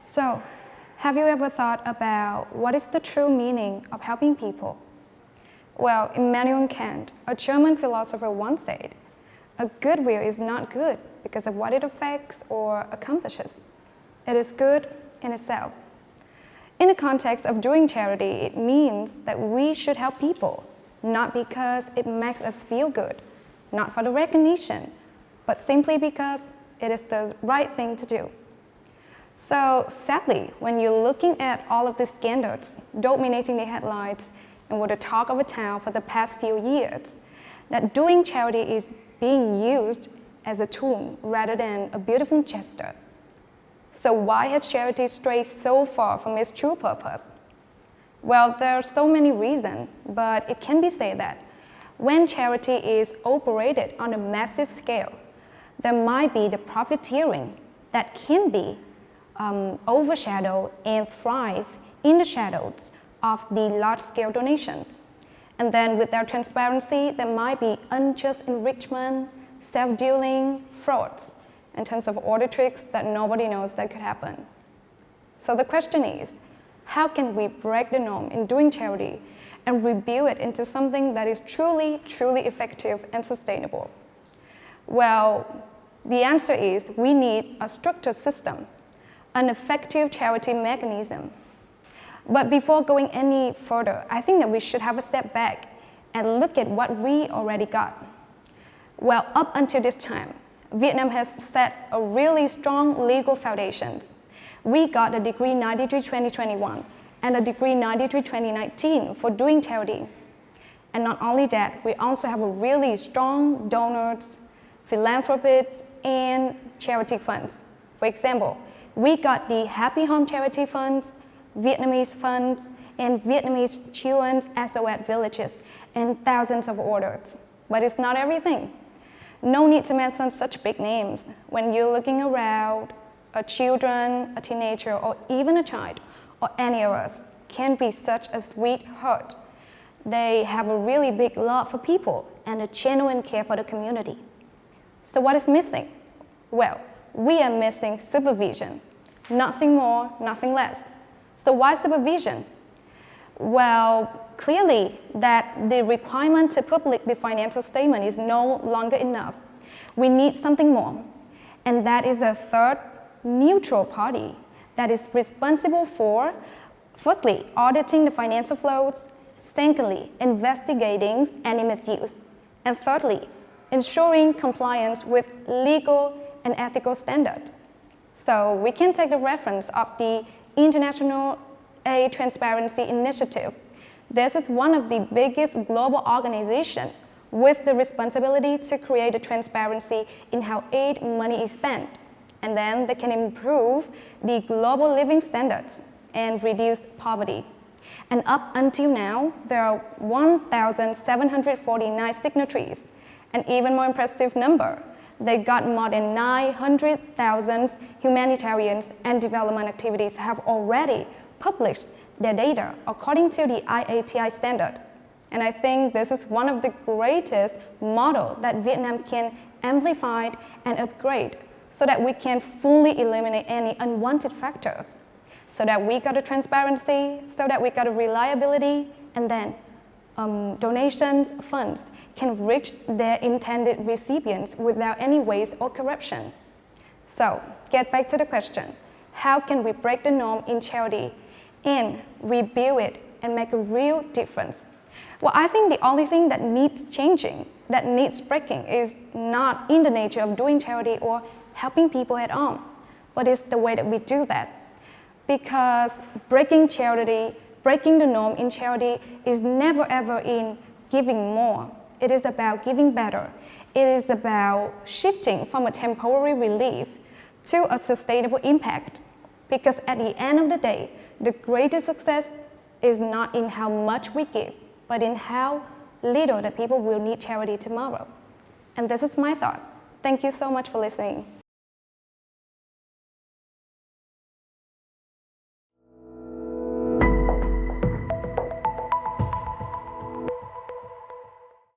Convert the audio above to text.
So, have you ever thought about what is the true meaning of helping people? Well, Immanuel Kant, a German philosopher, once said, "A good will is not good because of what it affects or accomplishes. It is good in itself." In the context of doing charity, it means that we should help people, not because it makes us feel good, not for the recognition, but simply because it is the right thing to do. So sadly, when you're looking at all of these scandals dominating the headlines and were the talk of a town for the past few years, that doing charity is being used as a tool rather than a beautiful gesture. So why has charity strayed so far from its true purpose? Well, there are so many reasons, but it can be said that when charity is operated on a massive scale, there might be the profiteering that can be overshadow and thrive in the shadows of the large-scale donations. And then without transparency, there might be unjust enrichment, self-dealing, frauds, in terms of order tricks that nobody knows that could happen. So the question is, how can we break the norm in doing charity and rebuild it into something that is truly, truly effective and sustainable? Well, the answer is we need a structured system, an effective charity mechanism. But before going any further, I think that we should have a step back and look at what we already got. Well, up until this time, Vietnam has set a really strong legal foundations. We got a degree 93-2021 and a degree 93-2019 for doing charity. And not only that, we also have a really strong donors, philanthropists, and charity funds. For example, we got the Happy Home Charity Funds, Vietnamese funds, and Vietnamese children's SOS villages, and thousands of orders. But it's not everything. No need to mention such big names. When you're looking around, a children, a teenager, or even a child, or any of us, can be such a sweet heart. They have a really big love for people and a genuine care for the community. So what is missing? Well, we are missing supervision. Nothing more, nothing less. So why supervision? Well, clearly that the requirement to publish the financial statement is no longer enough. We need something more, and that is a third neutral party that is responsible for, firstly, auditing the financial flows, secondly, investigating any misuse, and thirdly, ensuring compliance with legal and ethical standards. So we can take the reference of the International Aid Transparency Initiative. This is one of the biggest global organizations with the responsibility to create a transparency in how aid money is spent. And then they can improve the global living standards and reduce poverty. And up until now, there are 1,749 signatories. An even more impressive number, they got more than 900,000 humanitarian and development activities have already published their data according to the IATI standard. And I think this is one of the greatest models that Vietnam can amplify and upgrade so that we can fully eliminate any unwanted factors, so that we got a transparency, so that we got a reliability, and then donations, funds can reach their intended recipients without any waste or corruption. So, get back to the question, how can we break the norm in charity and rebuild it and make a real difference? Well, I think the only thing that needs changing, that needs breaking, is not in the nature of doing charity or helping people at all, but it's the way that we do that. Because breaking charity, breaking the norm in charity is never ever in giving more. It is about giving better. It is about shifting from a temporary relief to a sustainable impact. Because at the end of the day, the greatest success is not in how much we give, but in how little the people will need charity tomorrow. And this is my thought. Thank you so much for listening.